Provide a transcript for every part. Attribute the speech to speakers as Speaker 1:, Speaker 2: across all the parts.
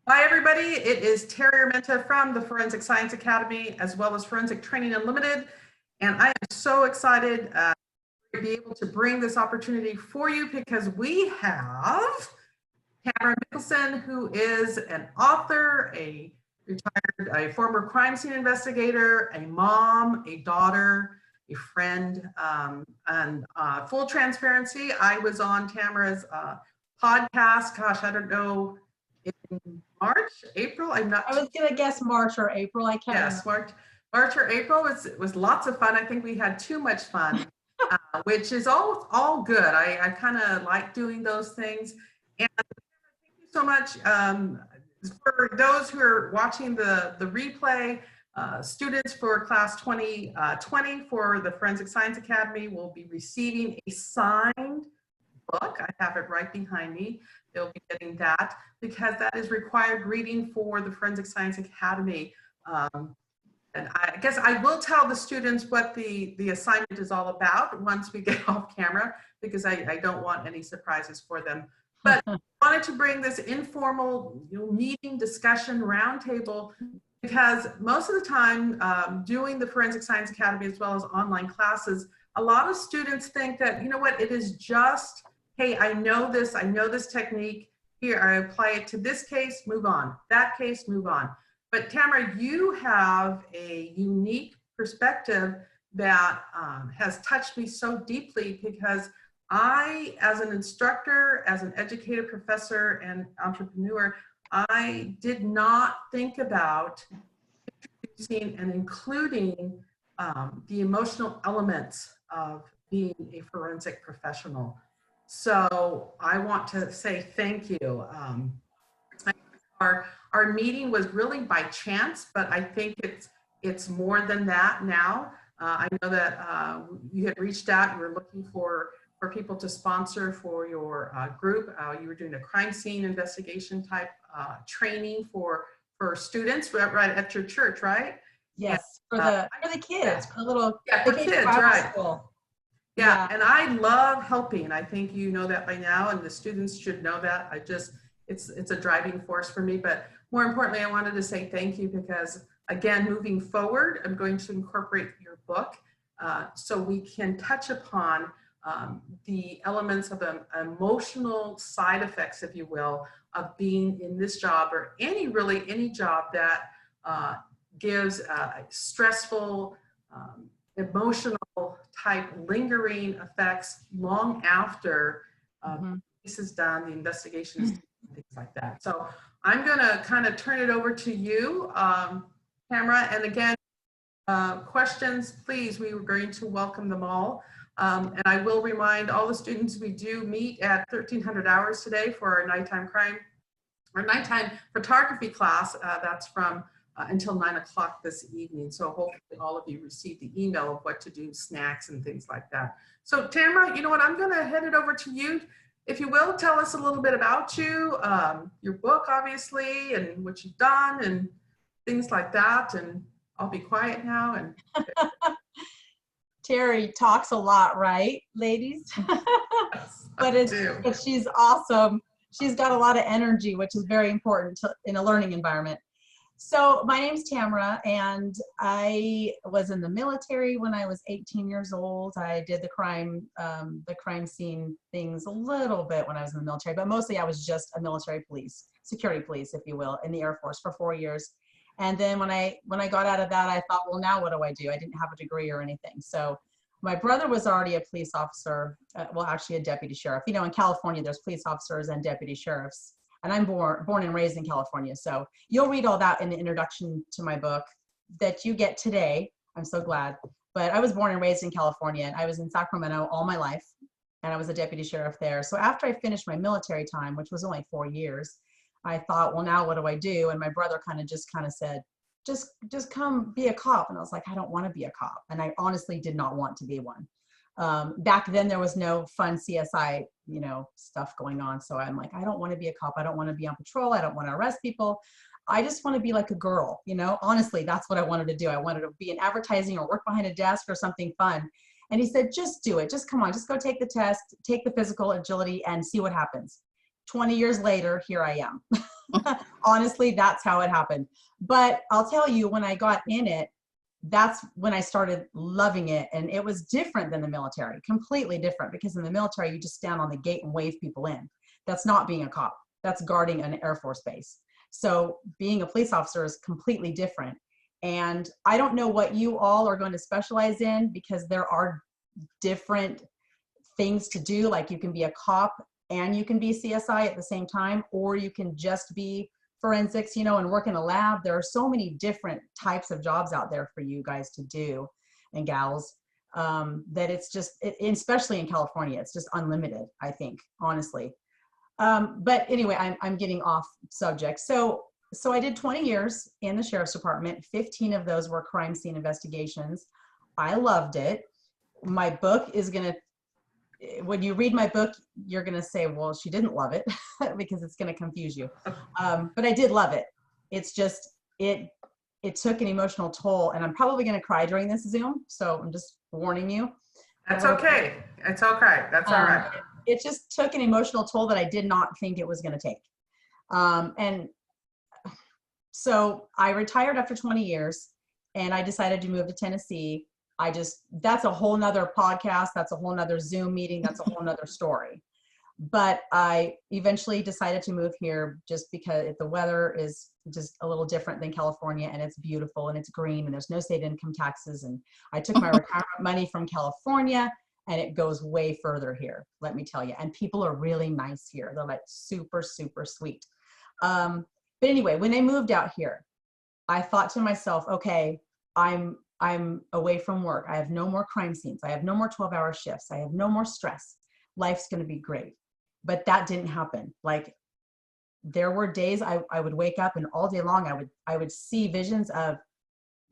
Speaker 1: Hi, everybody. It is Terry Armenta from the Forensic Science Academy, as well as Forensic Training Unlimited. And I am so excited to be able to bring this opportunity for you because we have Tamara Mickelson, who is an author, a former crime scene investigator, a mom, a daughter, a friend, and full transparency. I was on Tamara's podcast, gosh, I don't know, in March, April.
Speaker 2: I was gonna guess March or April. I can't.
Speaker 1: Yes, March or April. It was lots of fun. I think we had too much fun, which is all good. I kind of like doing those things. And thank you so much for those who are watching the replay. Students for class 2020 for the Forensic Science Academy will be receiving a signed book. I have it right behind me. They'll be getting that because that is required reading for the Forensic Science Academy. And I guess I will tell the students what the assignment is all about once we get off camera, because I don't want any surprises for them. But I wanted to bring this informal meeting, discussion, roundtable, because most of the time doing the Forensic Science Academy as well as online classes, a lot of students think that, you know what, it is just, hey, I know this technique, here, I apply it to this case, move on, that case, move on. But Tamara, you have a unique perspective that has touched me so deeply because I, as an instructor, as an educated professor and entrepreneur, I did not think about introducing and including the emotional elements of being a forensic professional. So I want to say thank you. Our meeting was really by chance, but I think it's more than that now. I know that you had reached out, you were looking for people to sponsor for your group. You were doing a crime scene investigation type training for students right at your church, right?
Speaker 2: Yes, for the kids, for the little
Speaker 1: for kids, right?
Speaker 2: School.
Speaker 1: Yeah, and I love helping. I think you know that by now, and the students should know that. It's a driving force for me. But more importantly, I wanted to say thank you because, again, moving forward, I'm going to incorporate your book so we can touch upon the elements of emotional side effects, if you will, of being in this job or any job that gives stressful, emotional type lingering effects long after the case is done, the investigation is done, things like that. So I'm going to kind of turn it over to you, Tamara. And again, questions, please, we were going to welcome them all. And I will remind all the students we do meet at 1300 hours today for our nighttime photography class. That's from until 9 o'clock this evening. So hopefully all of you received the email of what to do, snacks and things like that. So Tamara, you know what, I'm gonna head it over to you. If you will, tell us a little bit about you, your book, obviously, and what you've done and things like that. And I'll be quiet now. And
Speaker 2: Terry talks a lot, right, ladies?
Speaker 1: yes,
Speaker 2: but she's awesome. She's got a lot of energy, which is very important in a learning environment. So my name's Tamara, and I was in the military when I was 18 years old. I did the crime scene things a little bit when I was in the military, but mostly I was just a military police, security police, if you will, in the Air Force for 4 years. And then when I got out of that, I thought, well, now what do? I didn't have a degree or anything. So my brother was already a police officer, well, actually a deputy sheriff. You know, in California, there's police officers and deputy sheriffs. And I'm born and raised in California. So you'll read all that in the introduction to my book that you get today. I'm so glad. But I was born and raised in California, and I was in Sacramento all my life, and I was a deputy sheriff there. So after I finished my military time, which was only 4 years, I thought, well, now what do I do? And my brother kind of said, just come be a cop. And I was like, I don't want to be a cop. And I honestly did not want to be one. Back then there was no fun CSI, stuff going on. So I'm like, I don't want to be a cop. I don't want to be on patrol. I don't want to arrest people. I just want to be like a girl, honestly, that's what I wanted to do. I wanted to be in advertising or work behind a desk or something fun. And he said, just do it. Just come on, just go take the test, take the physical agility and see what happens. 20 years later, here I am. Honestly, that's how it happened. But I'll tell you, when I got in it, that's when I started loving it. And it was different than the military, completely different, because in the military, you just stand on the gate and wave people in. That's not being a cop. That's guarding an Air Force base. So being a police officer is completely different. And I don't know what you all are going to specialize in, because there are different things to do. Like you can be a cop and you can be CSI at the same time, or you can just be forensics, you know, and work in a lab. There are so many different types of jobs out there for you guys to do, and gals, that it's just, especially in California, it's just unlimited, I think, honestly. But anyway, I'm getting off subject. So I did 20 years in the Sheriff's Department. 15 of those were crime scene investigations. I loved it. My book is going to, when you read my book, you're going to say, well, she didn't love it, because it's going to confuse you. But I did love it. It's just, it took an emotional toll, and I'm probably going to cry during this Zoom. So I'm just warning you.
Speaker 1: That's okay. It's okay. That's all right.
Speaker 2: It just took an emotional toll that I did not think it was going to take. And so I retired after 20 years, and I decided to move to Tennessee. That's a whole nother podcast. That's a whole nother Zoom meeting. That's a whole nother story. But I eventually decided to move here just because the weather is just a little different than California, and it's beautiful and it's green and there's no state income taxes. And I took my retirement money from California, and it goes way further here, let me tell you. And people are really nice here. They're like super, super sweet. But anyway, when I moved out here, I thought to myself, okay, I'm away from work. I have no more crime scenes. I have no more 12-hour shifts. I have no more stress. Life's going to be great. But that didn't happen. Like, there were days I would wake up, and all day long I would see visions of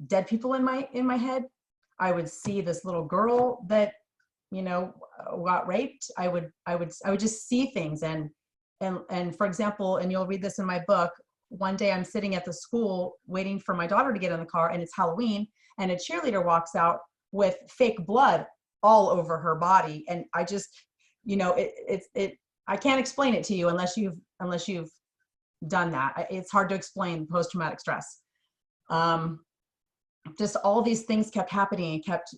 Speaker 2: dead people in my head. I would see this little girl that, you know, got raped. I would just see things. And for example, and you'll read this in my book, one day I'm sitting at the school waiting for my daughter to get in the car, and it's Halloween, and a cheerleader walks out with fake blood all over her body. And I just, you know, I can't explain it to you unless you've done that. It's hard to explain post-traumatic stress. Just all these things kept happening and kept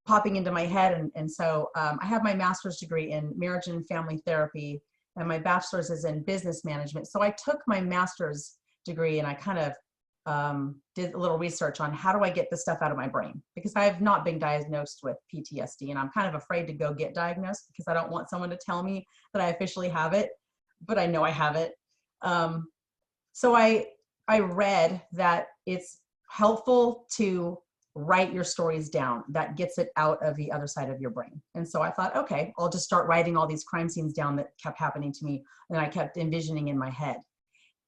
Speaker 2: popping into my head. And so I have my master's degree in marriage and family therapy, and my bachelor's is in business management. So I took my master's degree, and I kind of did a little research on how do I get this stuff out of my brain, because I have not been diagnosed with PTSD, and I'm kind of afraid to go get diagnosed because I don't want someone to tell me that I officially have it, but I know I have it. So I read that it's helpful to write your stories down. That gets it out of the other side of your brain. And so I thought, okay, I'll just start writing all these crime scenes down that kept happening to me, and I kept envisioning in my head.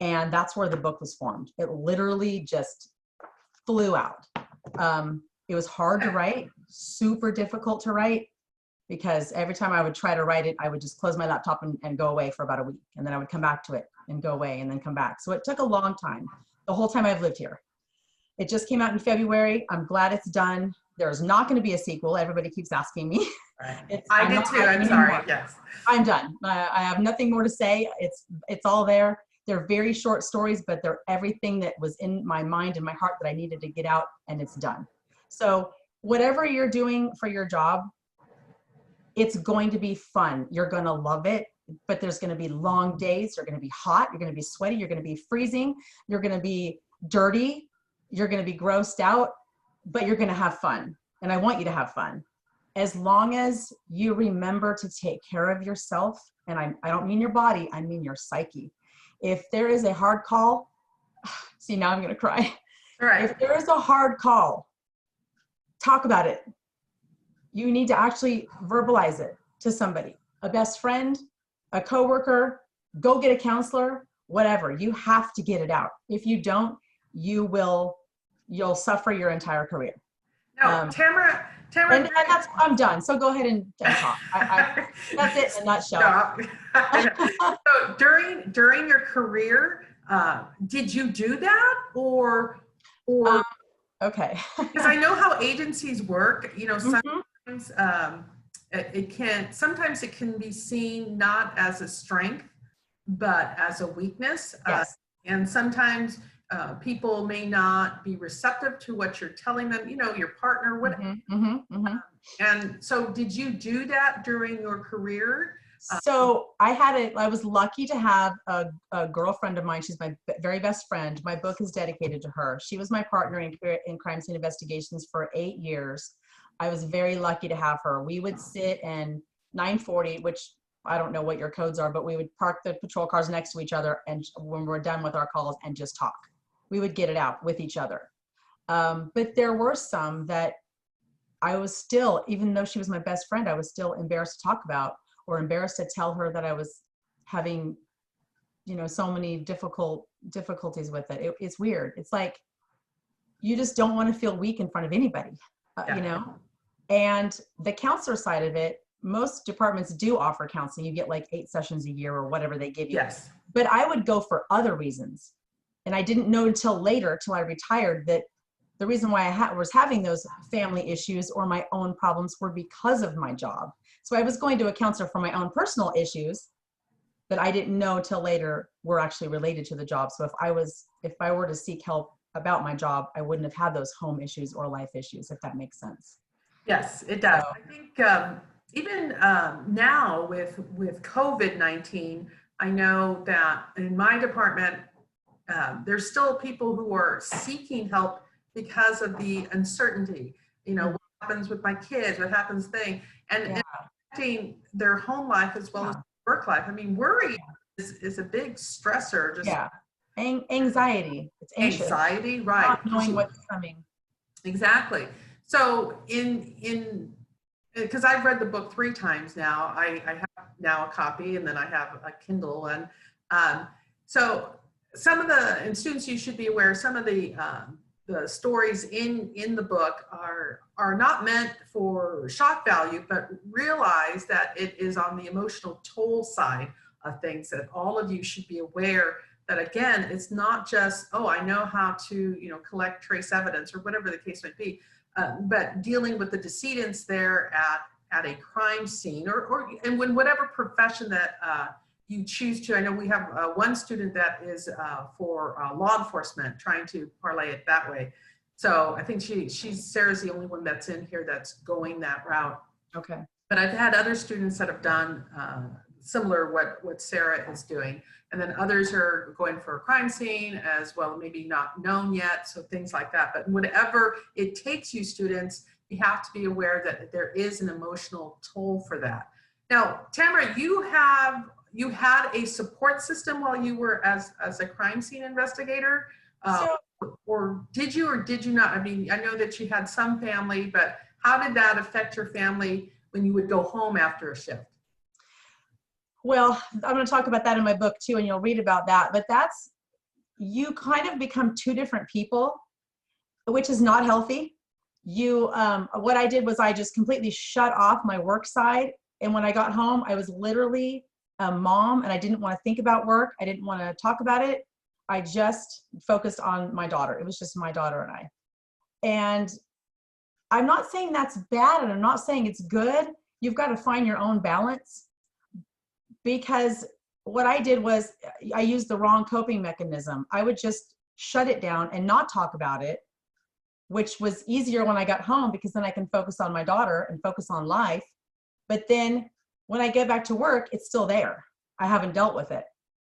Speaker 2: And that's where the book was formed. It literally just flew out. It was hard to write, super difficult to write, because every time I would try to write it, I would just close my laptop and go away for about a week. And then I would come back to it and go away and then come back. So it took a long time, the whole time I've lived here. It just came out in February. I'm glad it's done. There's not going to be a sequel. Everybody keeps asking me.
Speaker 1: Right. I did too. I'm sorry. Yes.
Speaker 2: I'm done. I have nothing more to say. It's all there. They're very short stories, but they're everything that was in my mind and my heart that I needed to get out, and it's done. So whatever you're doing for your job, it's going to be fun. You're going to love it, but there's going to be long days. You're going to be hot. You're going to be sweaty. You're going to be freezing. You're going to be dirty. You're going to be grossed out, but you're going to have fun. And I want you to have fun. As long as you remember to take care of yourself, and I don't mean your body, I mean your psyche. If there is a hard call, see, now I'm going to cry.
Speaker 1: All right.
Speaker 2: If there is a hard call, talk about it. You need to actually verbalize it to somebody, a best friend, a coworker, go get a counselor, whatever. You have to get it out. If you don't, you'll suffer your entire career.
Speaker 1: No, Tamara,
Speaker 2: and that's, I'm done. So go ahead and talk. That's it in a nutshell.
Speaker 1: So during your career, did you do that or
Speaker 2: okay?
Speaker 1: Because I know how agencies work. You know, some sometimes it can sometimes it can be seen not as a strength but as a weakness.
Speaker 2: Yes.
Speaker 1: And sometimes people may not be receptive to what you're telling them, you know, your partner, what. And so did you do that during your career?
Speaker 2: So I was lucky to have a girlfriend of mine. She's my very best friend. My book is dedicated to her. She was my partner in crime scene investigations for 8 years. I was very lucky to have her. We would sit and 940, which I don't know what your codes are, but we would park the patrol cars next to each other, and when we're done with our calls, and just talk. We would get it out with each other. But there were some that I was still, even though she was my best friend, I was still embarrassed to talk about, or embarrassed to tell her that I was having, you know, so many difficulties with it. It's weird. It's like, you just don't want to feel weak in front of anybody,
Speaker 1: Yeah.
Speaker 2: you know? And the counselor side of it, most departments do offer counseling. You get like 8 sessions a year or whatever they give you.
Speaker 1: Yes.
Speaker 2: But I would go for other reasons. And I didn't know until later, till I retired, that the reason why I was having those family issues or my own problems were because of my job. So I was going to a counselor for my own personal issues that I didn't know till later were actually related to the job. So if I were to seek help about my job, I wouldn't have had those home issues or life issues, if that makes sense.
Speaker 1: Yes, it does. I think even now with COVID-19, I know that in my department, there's still people who are seeking help because of the uncertainty. You know, what happens with my kids, what happens and affecting their home life as well as work life. I mean, worry is a big stressor. Just
Speaker 2: anxiety. It's anxious.
Speaker 1: Anxiety, right?
Speaker 2: Not knowing what's coming.
Speaker 1: Exactly. So because I've read the book 3 times now, I have now a copy, and then I have a Kindle, and so some of and students, you should be aware, some of the stories in the book are not meant for shock value, but realize that it is on the emotional toll side of things, that all of you should be aware that, again, it's not just, oh, I know how to, you know, collect trace evidence or whatever the case might be, but dealing with the decedents there at a crime scene or in whatever profession that you choose to. I know we have one student that is for law enforcement, trying to parlay it that way. So I think Sarah's the only one that's in here that's going that route.
Speaker 2: Okay.
Speaker 1: But I've had other students that have done similar what Sarah is doing. And then others are going for a crime scene as well, maybe not known yet, so things like that. But whatever it takes you students, you have to be aware that there is an emotional toll for that. Now, Tamara, you had a support system while you were as a crime scene investigator, or did you not? I mean, I know that you had some family, but how did that affect your family when you would go home after a shift?
Speaker 2: Well, I'm going to talk about that in my book too, and you'll read about that. But you kind of become 2 different people, which is not healthy. What I did was I just completely shut off my work side. And when I got home, I was literally a mom, and I didn't want to think about work. I didn't want to talk about it. I just focused on my daughter. It was just my daughter and I. And I'm not saying that's bad, and I'm not saying it's good. You've got to find your own balance. Because what I did was I used the wrong coping mechanism. I would just shut it down and not talk about it, which was easier when I got home, because then I can focus on my daughter and focus on life. But then when I get back to work, it's still there. I haven't dealt with it.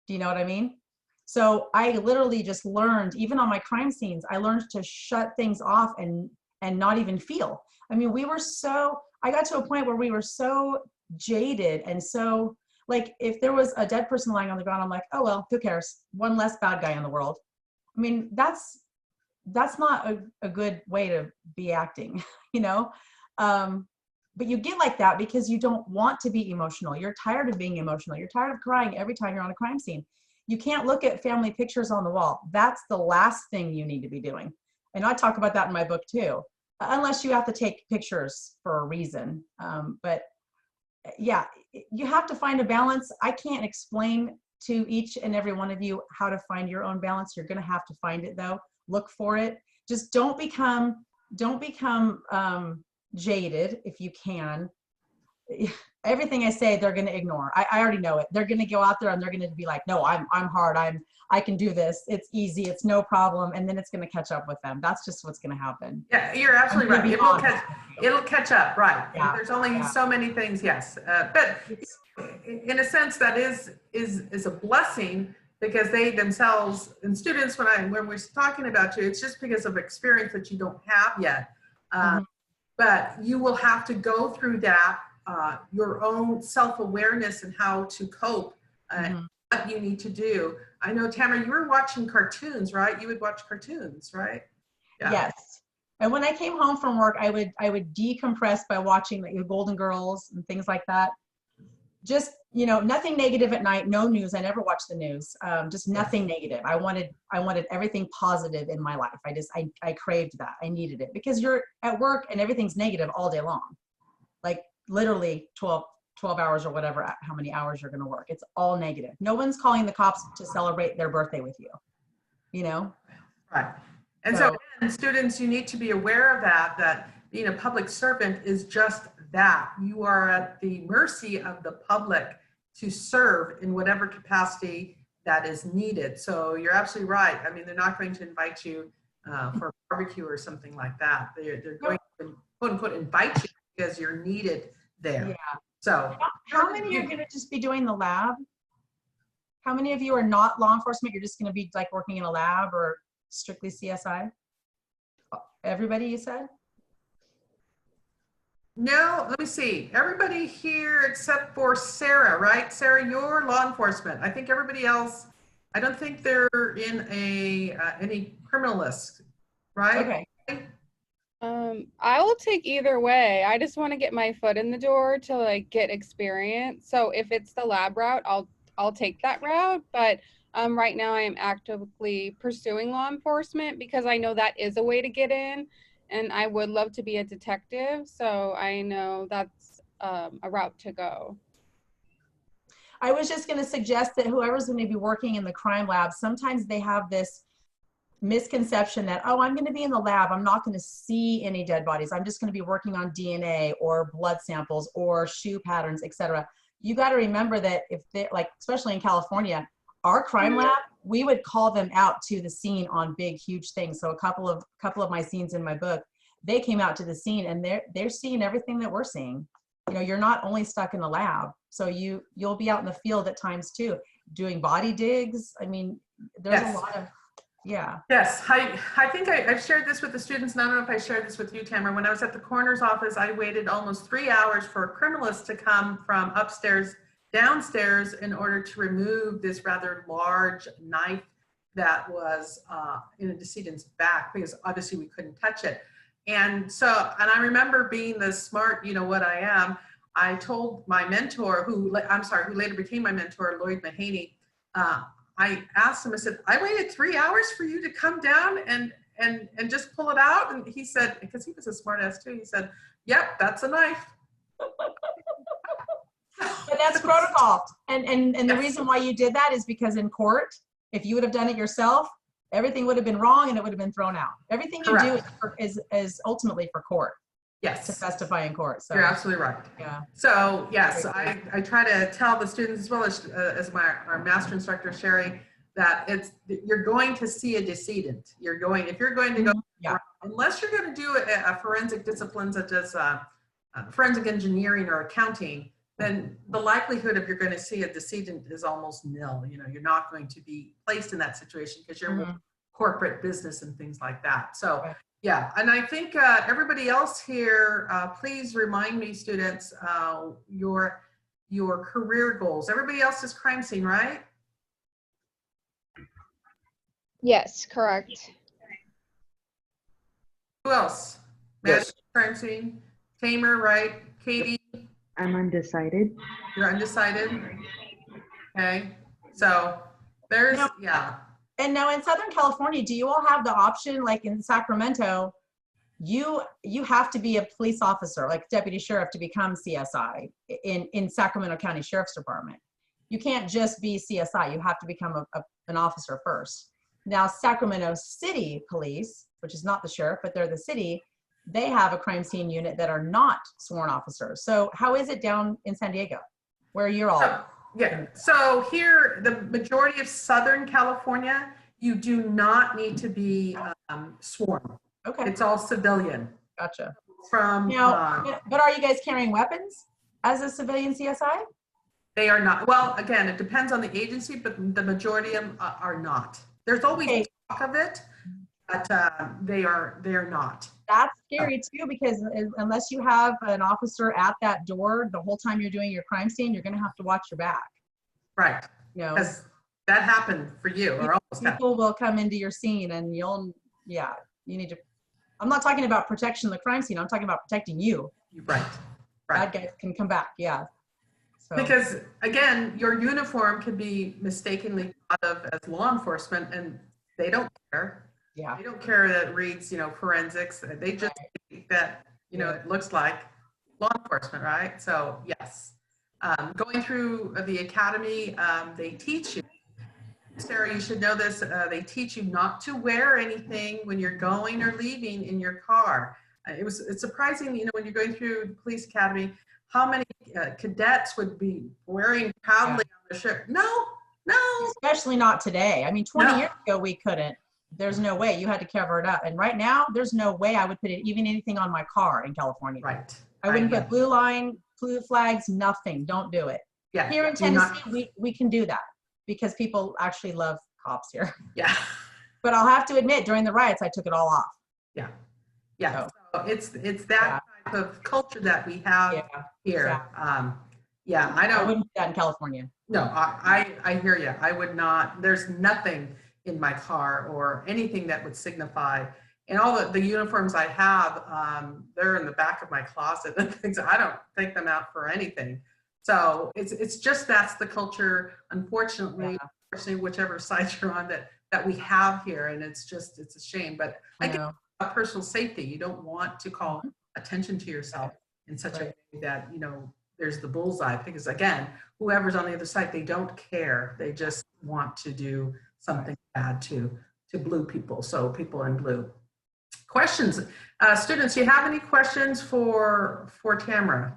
Speaker 2: Do you know what I mean? So I literally just learned, even on my crime scenes, I learned to shut things off and not even feel. I mean, I got to a point where we were so jaded, and so, like, if there was a dead person lying on the ground, I'm like, oh, well, who cares? One less bad guy in the world. I mean, that's not a good way to be acting, you know? But you get like that because you don't want to be emotional. You're tired of being emotional. You're tired of crying every time you're on a crime scene. You can't look at family pictures on the wall. That's the last thing you need to be doing. And I talk about that in my book too, unless you have to take pictures for a reason. But yeah, you have to find a balance. I can't explain to each and every one of you how to find your own balance. You're going to have to find it though. Look for it. Just don't become jaded if you can. Everything I say, they're going to ignore. I already know it. They're going to go out there and they're going to be like, no, I'm hard. I can do this. It's easy. It's no problem. And then it's going to catch up with them. That's just what's going to happen.
Speaker 1: Yeah, you're absolutely right. It'll catch up, right? Yeah. There's only so many things, yes. But in a sense, that is a blessing, because they themselves, and students, when we're talking about you, it's just because of experience that you don't have yet. But you will have to go through that, your own self-awareness and how to cope, what you need to do. I know, Tamara, you were watching cartoons, right? You would watch cartoons, right? Yeah.
Speaker 2: Yes. And when I came home from work, I would decompress by watching like the Golden Girls and things like that. Just, you know, nothing negative at night, no news. I never watched the news. Just nothing negative. I wanted everything positive in my life. I craved that. I needed it, because you're at work and everything's negative all day long. Like literally 12 hours or whatever, how many hours you're going to work. It's all negative. No one's calling the cops to celebrate their birthday with you, you know?
Speaker 1: Right. And so students, you need to be aware of that being a public servant is just that. You are at the mercy of the public to serve in whatever capacity that is needed. So you're absolutely right. I mean, they're not going to invite you for a barbecue or something like that. They're going to, quote unquote, invite you because you're needed there. Yeah. So
Speaker 2: how many are going to just be doing the lab? How many of you are not law enforcement? You're just going to be like working in a lab or strictly CSI? Everybody, you said?
Speaker 1: No, let me see. Everybody here except for Sarah, right? Sarah, you're law enforcement. I think everybody else, I don't think they're in any criminalists, right?
Speaker 2: Okay.
Speaker 3: I will take either way. I just want to get my foot in the door to like get experience. So if it's the lab route, I'll take that route. But right now I am actively pursuing law enforcement because I know that is a way to get in. And I would love to be a detective, so I know that's a route to go.
Speaker 2: I was just going to suggest that whoever's going to be working in the crime lab, sometimes they have this misconception that, oh, I'm going to be in the lab, I'm not going to see any dead bodies, I'm just going to be working on DNA or blood samples or shoe patterns, etc. You got to remember that if they, like, especially in California, our crime lab, we would call them out to the scene on big, huge things. So a couple of my scenes in my book, they came out to the scene and they're seeing everything that we're seeing. You know, you're not only stuck in the lab, so you'll be out in the field at times too, doing body digs. I mean, there's a lot of, yeah.
Speaker 1: Yes, I think I've shared this with the students, and I don't know if I shared this with you, Tamara. When I was at the coroner's office, I waited almost 3 hours for a criminalist to come from upstairs downstairs in order to remove this rather large knife that was in a decedent's back, because obviously we couldn't touch it. And I remember being the smart, you know what I am, I told my mentor, who later became my mentor, Lloyd Mahaney, I asked him, I said, I waited 3 hours for you to come down and just pull it out? And he said, because he was a smart ass too, he said, yep, that's a knife.
Speaker 2: But that's protocol. And the reason why you did that is because in court, if you would have done it yourself, everything would have been wrong and it would have been thrown out. Everything you do is ultimately for court.
Speaker 1: Yes.
Speaker 2: To testify in court. So,
Speaker 1: you're absolutely right.
Speaker 2: Yeah.
Speaker 1: So yes, I try to tell the students, as well as our master instructor, Sherry, that you're going to see a decedent. If you're going to go, unless you're going to do a forensic discipline such as forensic engineering or accounting, then the likelihood of you're going to see a decedent is almost nil. You know, you're not going to be placed in that situation because you're more corporate business and things like that. So yeah, and I think everybody else here, please remind me, students, your career goals. Everybody else is crime scene, right?
Speaker 3: Yes, correct.
Speaker 1: Who else?
Speaker 4: Yes.
Speaker 1: Crime scene. Tamer, right? Katie?
Speaker 5: I'm undecided.
Speaker 1: You're undecided? Okay. So there's,
Speaker 2: And now in Southern California, do you all have the option, like in Sacramento, you have to be a police officer, like deputy sheriff, to become CSI in Sacramento County Sheriff's Department. You can't just be CSI. You have to become an officer first. Now, Sacramento City Police, which is not the sheriff, but they're the city, they have a crime scene unit that are not sworn officers. So how is it down in San Diego, where you're all?
Speaker 1: So, yeah, so here, the majority of Southern California, you do not need to be sworn.
Speaker 2: Okay,
Speaker 1: It's all civilian.
Speaker 2: gotcha.
Speaker 1: From,
Speaker 2: Now, but are you guys carrying weapons as a civilian CSI?
Speaker 1: they are not, well, again, it depends on the agency, but the majority of them are not. There's always
Speaker 2: Okay.
Speaker 1: talk of it, but they are not.
Speaker 2: That's scary too, because unless you have an officer at that door the whole time you're doing your crime scene, you're gonna have to watch your back.
Speaker 1: Right,
Speaker 2: You know,
Speaker 1: because that happened for you, or almost happened.
Speaker 2: people will come into your scene and you need to, I'm not talking about protection of the crime scene, I'm talking about protecting you.
Speaker 1: Right, right.
Speaker 2: Bad guys can come back, yeah. So,
Speaker 1: Because again, your uniform can be mistakenly thought of as law enforcement, and they don't care.
Speaker 2: yeah,
Speaker 1: They don't care that it reads, forensics. They just think that, it looks like law enforcement, right? So yes, going through the academy, they teach you. Sarah, you should know this. They teach you not to wear anything when you're going or leaving in your car. It's surprising, when you're going through the police academy, how many cadets would be wearing proudly on their shirt. No.
Speaker 2: especially not today. I mean, 20
Speaker 1: No.
Speaker 2: years ago we couldn't. There's no way. You had to cover it up. And right now, there's no way I would put even anything on my car in California.
Speaker 1: Right.
Speaker 2: I wouldn't
Speaker 1: Right,
Speaker 2: put blue line, blue flags, nothing. Don't do it.
Speaker 1: yeah.
Speaker 2: Here in
Speaker 1: do not-
Speaker 2: Tennessee, we can do that because people actually love cops here.
Speaker 1: Yeah.
Speaker 2: But I'll have to admit, during the riots, I took it all off.
Speaker 1: Yeah.
Speaker 2: So,
Speaker 1: So it's that type of culture that we have
Speaker 2: yeah,
Speaker 1: here.
Speaker 2: exactly.
Speaker 1: Yeah, I
Speaker 2: I
Speaker 1: don't,
Speaker 2: wouldn't do that in California.
Speaker 1: no, I hear you. I would not, there's nothing in my car or anything that would signify, and all the uniforms I have, they're in the back of my closet and things. I don't take them out for anything. So it's just, that's the culture, unfortunately, whichever side you're on, that we have here. And it's a shame, but I get personal safety. You don't want to call attention to yourself in such a way that, there's the bullseye, because again, whoever's on the other side, they don't care. They just want to do something bad to blue people. So people in blue. Questions, students, do you have any questions for Tamara?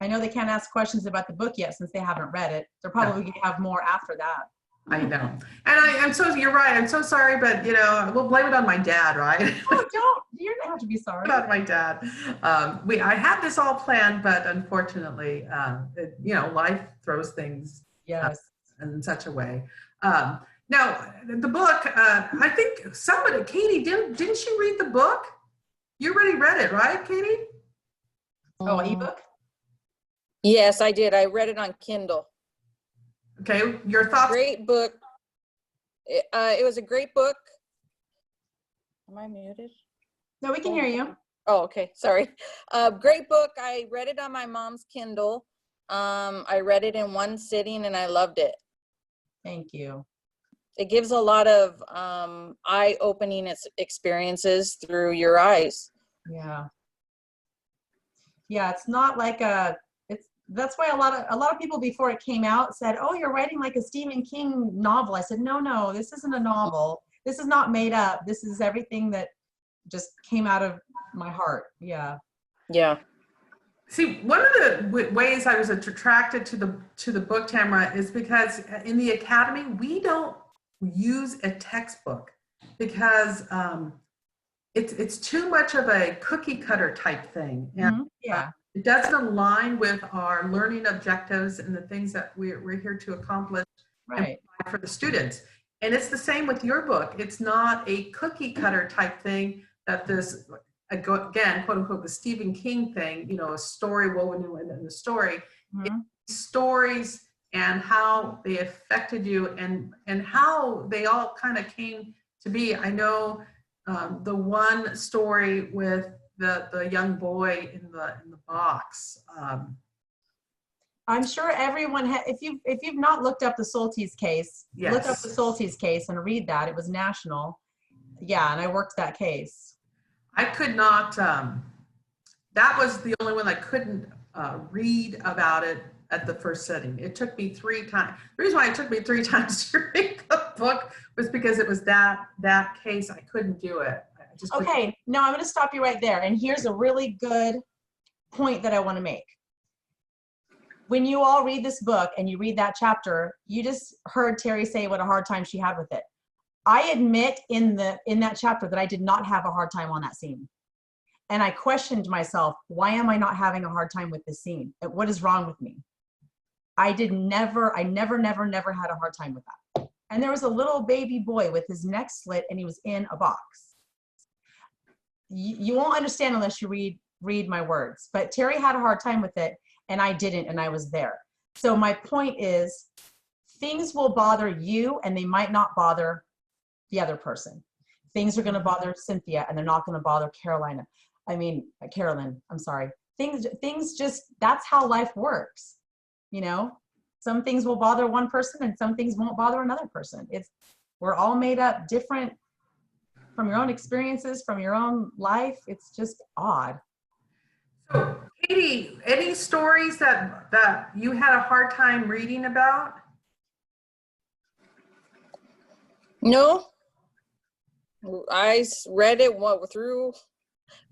Speaker 2: I know they can't ask questions about the book yet since they haven't read it. They're probably going to have more after that.
Speaker 1: I know. And I'm so, you're right. I'm so sorry, but we'll blame it on my dad, right?
Speaker 2: Oh, don't. You don't have to be sorry.
Speaker 1: Not my dad. I had this all planned, but unfortunately, life throws things
Speaker 2: Yes.
Speaker 1: in such a way. Now, the book, I think Katie, didn't she read the book? You already read it, right, Katie?
Speaker 2: Oh, ebook?
Speaker 4: Yes, I did. I read it on Kindle.
Speaker 1: Okay, your thoughts?
Speaker 4: Great book. It was a great book. Am I muted?
Speaker 2: No, we can hear you.
Speaker 4: Oh, okay. Sorry. Great book. I read it on my mom's Kindle. I read it in one sitting and I loved it.
Speaker 2: Thank you.
Speaker 4: It gives a lot of eye-opening experiences through your eyes.
Speaker 2: Yeah. Yeah, it's not like that's why a lot of people before it came out said, "Oh, you're writing like a Stephen King novel." I said, "No, this isn't a novel. This is not made up. This is everything that just came out of my heart." Yeah.
Speaker 4: Yeah.
Speaker 1: See, one of the ways I was attracted to the book, Tamara, is because in the academy we don't use a textbook because it's too much of a cookie cutter type thing, and
Speaker 2: Yeah.
Speaker 1: it doesn't align with our learning objectives and the things that we're here to accomplish
Speaker 2: Right.
Speaker 1: for the students. And it's the same with your book. It's not a cookie cutter type thing that this, again, quote unquote, the Stephen King thing, a story woven in the story.
Speaker 2: Mhm.
Speaker 1: Stories and how they affected you and how they all kind of came to be. I know the one story with the young boy in the box.
Speaker 2: I'm sure everyone if you've not looked up the Soltis case, look up the
Speaker 1: Yes.
Speaker 2: Soltis case and read that. It was national. Yeah, and I worked that case.
Speaker 1: I could not, that was the only one I couldn't read about it at the first sitting. It took me 3 times. The reason why it took me 3 times to read the book was because it was that case. I couldn't do it. just
Speaker 2: Okay, no, I'm going to stop you right there. And here's a really good point that I want to make. When you all read this book and you read that chapter, you just heard Terry say what a hard time she had with it. I admit in that chapter that I did not have a hard time on that scene. And I questioned myself, why am I not having a hard time with this scene? What is wrong with me? I never had a hard time with that. And there was a little baby boy with his neck slit and he was in a box. You won't understand unless you read my words, but Terry had a hard time with it and I didn't, and I was there. So my point is, things will bother you and they might not bother the other person. Things are gonna bother Cynthia and they're not gonna bother Carolyn, I'm sorry. Things just, that's how life works. You know, some things will bother one person and some things won't bother another person. We're all made up different from your own experiences, from your own life. It's just odd.
Speaker 1: So, Katie, any stories that you had a hard time reading about?
Speaker 4: No, I read it through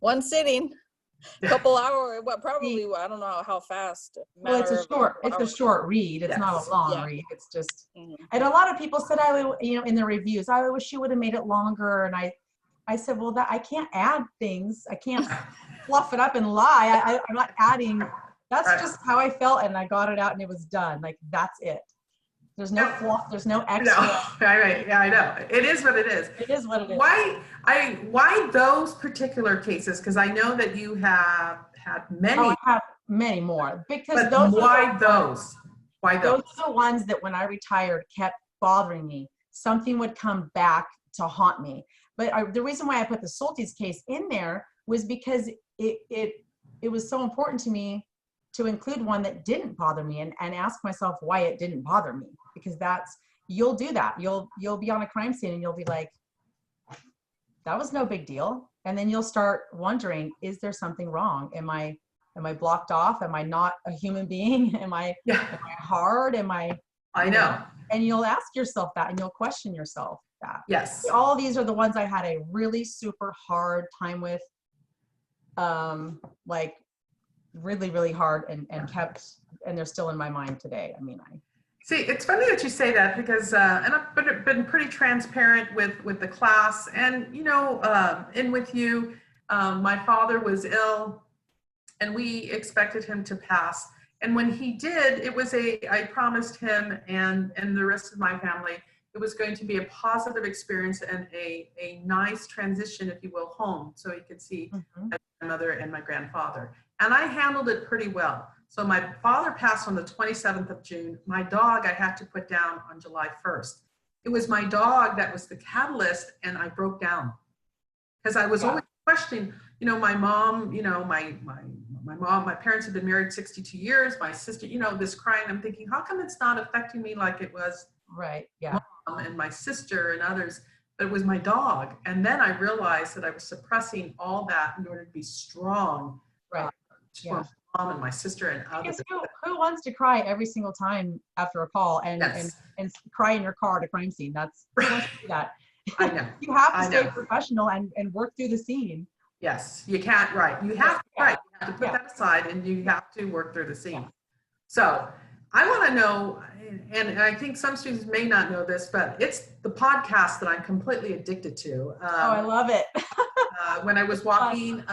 Speaker 4: one sitting, couple hours. What probably I don't know how fast.
Speaker 2: Well, it's a short read. It's not a long read. It's just, and a lot of people said in the reviews, I wish you would have made it longer. And I said, well, I can't add things. I can't fluff it up and lie. I'm not adding. That's just how I felt, and I got it out, and it was done. Like, that's it. There's no fluff. There's no extra.
Speaker 1: No, right. Yeah, I know. It is what it is.
Speaker 2: It is what it is.
Speaker 1: Why those particular cases? Because I know that you have had many.
Speaker 2: Oh, I have many more. Because
Speaker 1: why those?
Speaker 2: Those are the ones that when I retired kept bothering me. Something would come back to haunt me. But the reason why I put the Soltis case in there was because it was so important to me to include one that didn't bother me and ask myself why it didn't bother me. Because you'll do that. You'll be on a crime scene and you'll be like, that was no big deal. And then you'll start wondering, is there something wrong? Am I blocked off? Am I not a human being? Am I hard? I know. And you'll ask yourself that and you'll question yourself that.
Speaker 1: Yes.
Speaker 2: All of these are the ones I had a really super hard time with. Like really, really hard and they're still in my mind today. I mean,
Speaker 1: See, it's funny that you say that because, and I've been pretty transparent with the class and, and with you. My father was ill and we expected him to pass. And when he did, I promised him and the rest of my family, it was going to be a positive experience and a nice transition, if you will, home so he could see my grandmother and my grandfather. And I handled it pretty well. So my father passed on the 27th of June. My dog I had to put down on July 1st. It was my dog that was the catalyst, and I broke down because I was always questioning, my mom, my parents had been married 62 years, my sister, this crying. I'm thinking, how come it's not affecting me like it was mom and my sister and others? But it was my dog. And then I realized that I was suppressing all that in order to be strong. For mom and my sister and others.
Speaker 2: Who wants to cry every single time after a call and cry in your car at a crime scene? Who wants to do that?
Speaker 1: I know.
Speaker 2: You have to stay professional and work through the scene.
Speaker 1: Yes, you can't, You have to put that aside and you have to work through the scene. So I want to know, and I think some students may not know this, but it's the podcast that I'm completely addicted to.
Speaker 2: I love it.
Speaker 1: When I was walking,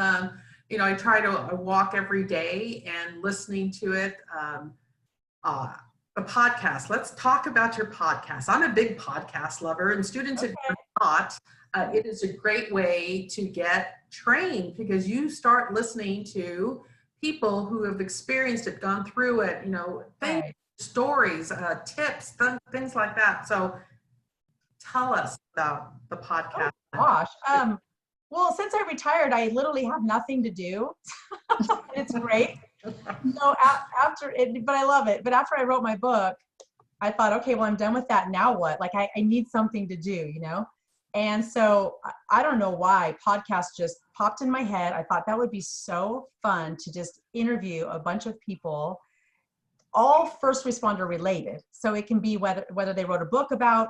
Speaker 1: I try to walk every day and listening to it. The podcast, let's talk about your podcast. I'm a big podcast lover, and students, if you're not, it is a great way to get trained because you start listening to people who have experienced it, gone through it, stories, tips, things like that. So tell us about the podcast.
Speaker 2: Oh, gosh. Well, since I retired, I literally have nothing to do. It's great. But I love it. But after I wrote my book, I thought, okay, well, I'm done with that. Now what? Like, I need something to do, And so I don't know why podcasts just popped in my head. I thought that would be so fun to just interview a bunch of people, all first responder related. So it can be whether they wrote a book about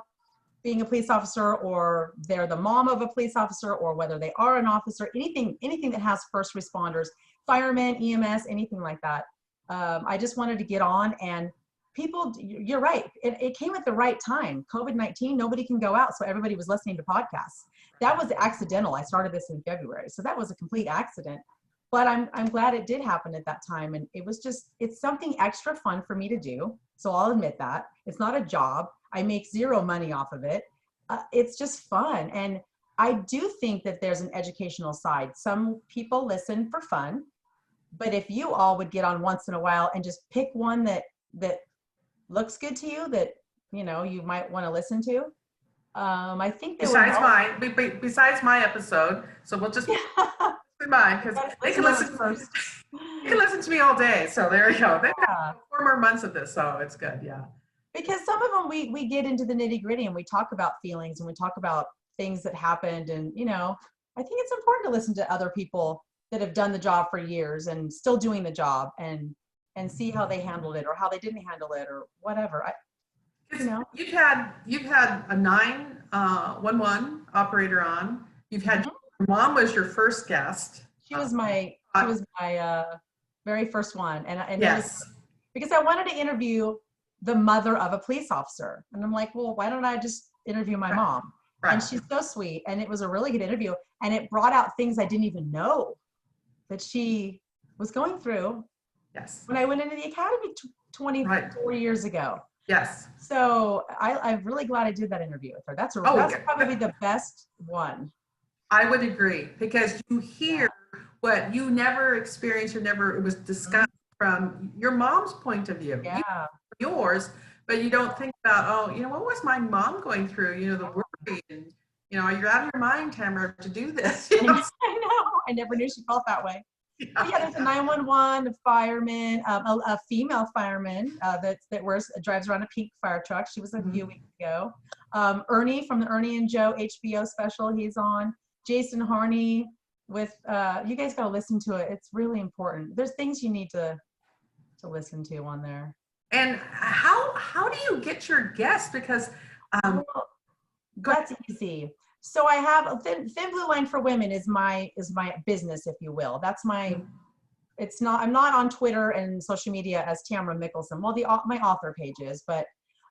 Speaker 2: being a police officer, or they're the mom of a police officer, or whether they are an officer, anything that has first responders, firemen, EMS, anything like that. I just wanted to get on, and people, you're right. It came at the right time. COVID-19, nobody can go out. So everybody was listening to podcasts. That was accidental. I started this in February. So that was a complete accident, but I'm glad it did happen at that time. And it was just, it's something extra fun for me to do. So I'll admit that it's not a job. I make zero money off of it. It's just fun. And I do think that there's an educational side. Some people listen for fun, but if you all would get on once in a while and just pick one that looks good to you, that you might want to listen to, I think
Speaker 1: besides my episode, so we'll just mine, because they can listen first. They can listen to me all day, so there you go. They've got 4 more months of this, so it's good. Yeah,
Speaker 2: because some of them we get into the nitty-gritty and we talk about feelings and we talk about things that happened, and I think it's important to listen to other people that have done the job for years and still doing the job, and see how they handled it or how they didn't handle it or whatever.
Speaker 1: You've had a 911 operator on. You've had your mom was your first guest.
Speaker 2: She was my very first one, and
Speaker 1: yes,
Speaker 2: because I wanted to interview the mother of a police officer, and I'm like, well, why don't I just interview my mom? Right. And she's so sweet, and it was a really good interview, and it brought out things I didn't even know that she was going through.
Speaker 1: Yes.
Speaker 2: When I went into the academy 24 years ago.
Speaker 1: Yes.
Speaker 2: So I'm really glad I did that interview with her. That's probably the best one.
Speaker 1: I would agree, because you hear what you never experienced or it was discussed from your mom's point of view.
Speaker 2: Yeah.
Speaker 1: Yours, but you don't think about, what was my mom going through? The worry, and you're out of your mind, Tamara, to do this.
Speaker 2: I know. I never knew she felt that way. Yeah, there's a 911, a fireman, a female fireman that drives around a pink fire truck. She was a few weeks ago. Ernie from the Ernie and Joe HBO special, he's on. Jason Harney with, you guys got to listen to it. It's really important. There's things you need to listen to on there.
Speaker 1: And how do you get your guests? Because
Speaker 2: that's easy. So I have Thin Blue Line for Women is my business, if you will. That's I'm not on Twitter and social media as Tamara Mickelson. Well, my author page is, but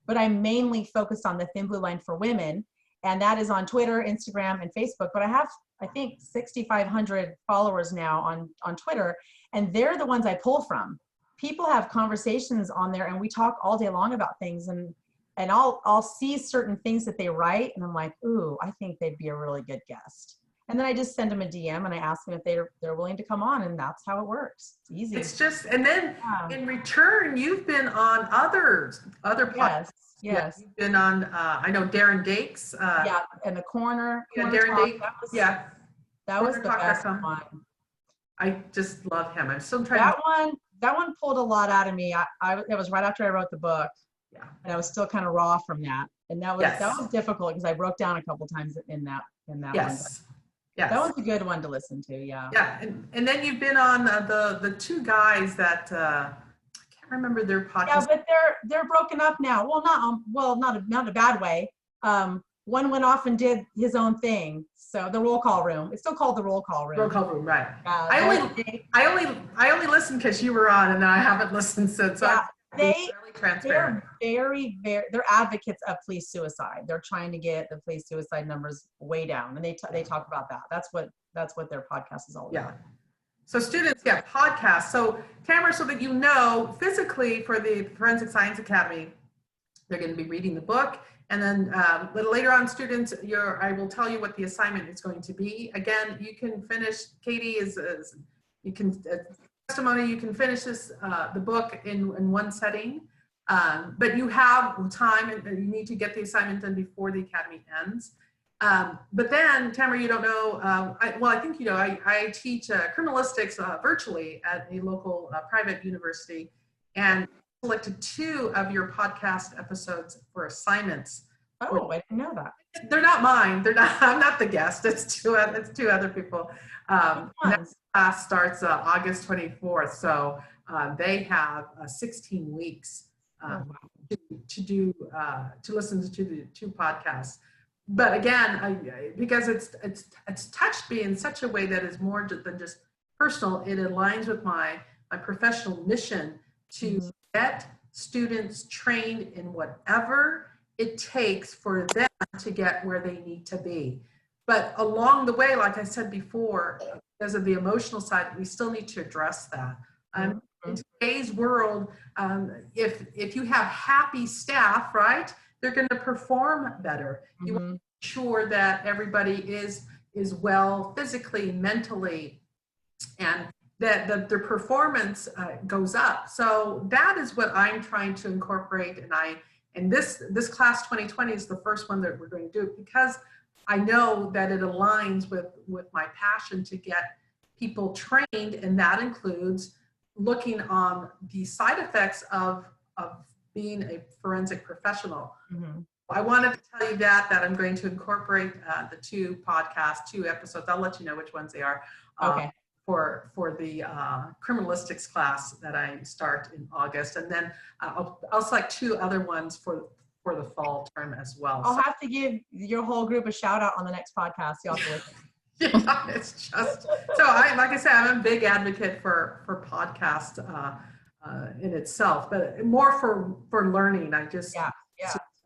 Speaker 2: I'm mainly focused on the Thin Blue Line for Women, and that is on Twitter, Instagram, and Facebook. But I have, I think, 6,500 followers now on Twitter, and they're the ones I pull from. People have conversations on there, and we talk all day long about things, and I'll see certain things that they write, and I'm like, ooh, I think they'd be a really good guest. And then I just send them a DM and I ask them if they're willing to come on, and that's how it works. It's easy.
Speaker 1: It's just, and then in return, you've been on other podcasts.
Speaker 2: Yes.
Speaker 1: You've been on, I know Darren Dakes.
Speaker 2: And the corner.
Speaker 1: Darren Dakes.
Speaker 2: That was the best one.
Speaker 1: I just love him. I'm still trying.
Speaker 2: That one pulled a lot out of me. It was right after I wrote the book. Yeah. And I was still kind of raw from that. And that was difficult because I broke down a couple times in that one.
Speaker 1: Yes.
Speaker 2: That was a good one to listen to. Yeah.
Speaker 1: Yeah. And then you've been on the 2 guys that I can't remember their podcast.
Speaker 2: Yeah, but they're broken up now. Well, not a bad way. One went off and did his own thing. So the Roll Call Room. It's still called the Roll Call Room.
Speaker 1: Roll Call Room, right? I only listened because you were on, and I haven't listened since.
Speaker 2: Yeah,
Speaker 1: they're
Speaker 2: very, they're advocates of police suicide. They're trying to get the police suicide numbers way down, and they talk about that. That's what their podcast is all about.
Speaker 1: Yeah. So students get podcasts. So Tamara, so that physically for the Forensic Science Academy, they're going to be reading the book. And then a little later on, students, I will tell you what the assignment is going to be. Again, you can finish, Katie you can, testimony, you can finish the book in one setting, but you have time and you need to get the assignment done before the academy ends. But then, Tamara, you don't know, I think you know, I teach criminalistics virtually at a local private university, and selected 2 of your podcast episodes for assignments.
Speaker 2: Oh, I didn't know that.
Speaker 1: They're not mine. I'm not the guest. It's two other people. Next class starts August 24th. So they have 16 weeks to to listen to the two podcasts. But again, because it's touched me in such a way that is more than just personal. It aligns with my professional mission to get students trained in whatever it takes for them to get where they need to be. But along the way, like I said before, because of the emotional side, we still need to address that. In today's world, if you have happy staff, right, they're going to perform better. You want to make sure that everybody is well physically, mentally, and that their performance goes up. So that is what I'm trying to incorporate, and this class 2020 is the first one that we're going to do, because I know that it aligns with my passion to get people trained, and that includes looking on the side effects of being a forensic professional. I wanted to tell you that I'm going to incorporate the two episodes. I'll let you know which ones they are.
Speaker 2: Okay.
Speaker 1: For the criminalistics class that I start in August, and then I'll select two other ones for the fall term as well.
Speaker 2: I'll have to give your whole group a shout out on the next podcast. Y'all have to listen.
Speaker 1: Yeah, it's just so. Like I said, I'm a big advocate for podcast in itself, but more for learning. I just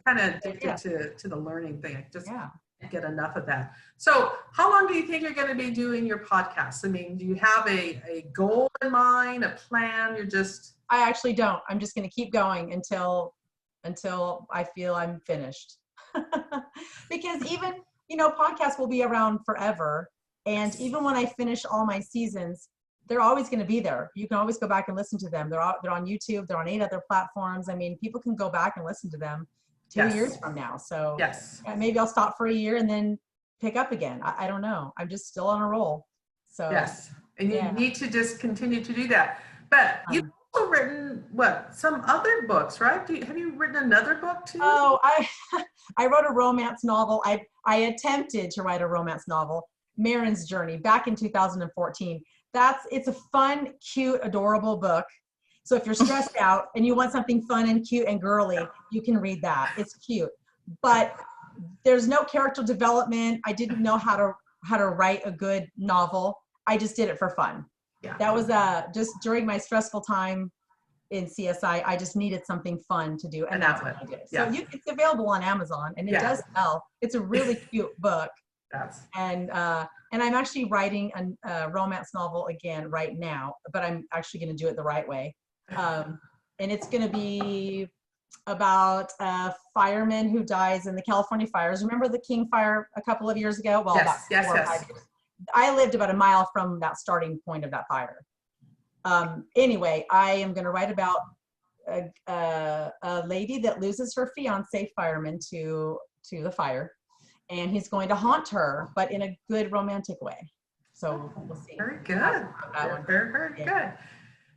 Speaker 1: kind of addicted to the learning thing. I just can't get enough of that. So how long do you think you're going to be doing your podcast? I mean, do you have a goal in mind, a plan?
Speaker 2: I actually don't. I'm just going to keep going until I feel I'm finished. Because even, podcasts will be around forever. And even when I finish all my seasons, they're always going to be there. You can always go back and listen to them. They're on YouTube. They're on 8 other platforms. I mean, people can go back and listen to them 2 years from now. So maybe I'll stop for a year and then pick up again. I don't know. I'm just still on a roll. So
Speaker 1: and you need to just continue to do that. But you've also written some other books, right? Have you written another book too?
Speaker 2: Oh, I wrote a romance novel. I attempted to write a romance novel, Marin's Journey, back in 2014. It's a fun, cute, adorable book. So if you're stressed out and you want something fun and cute and girly, you can read that. It's cute, but there's no character development. I didn't know how to write a good novel. I just did it for fun. That was just during my stressful time in CSI. I just needed something fun to do, and that's what I did. So it's available on Amazon, and it does sell. It's a really cute book. And I'm actually writing a romance novel again right now, but I'm actually going to do it the right way. And it's going to be about a fireman who dies in the California fires. Remember the King Fire a couple of years ago? Well, about 4 or 5 years. I lived about a mile from that starting point of that fire. Anyway, I am going to write about a lady that loses her fiance fireman to the fire, and he's going to haunt her, but in a good romantic way. So we'll see.
Speaker 1: Very good. Very good.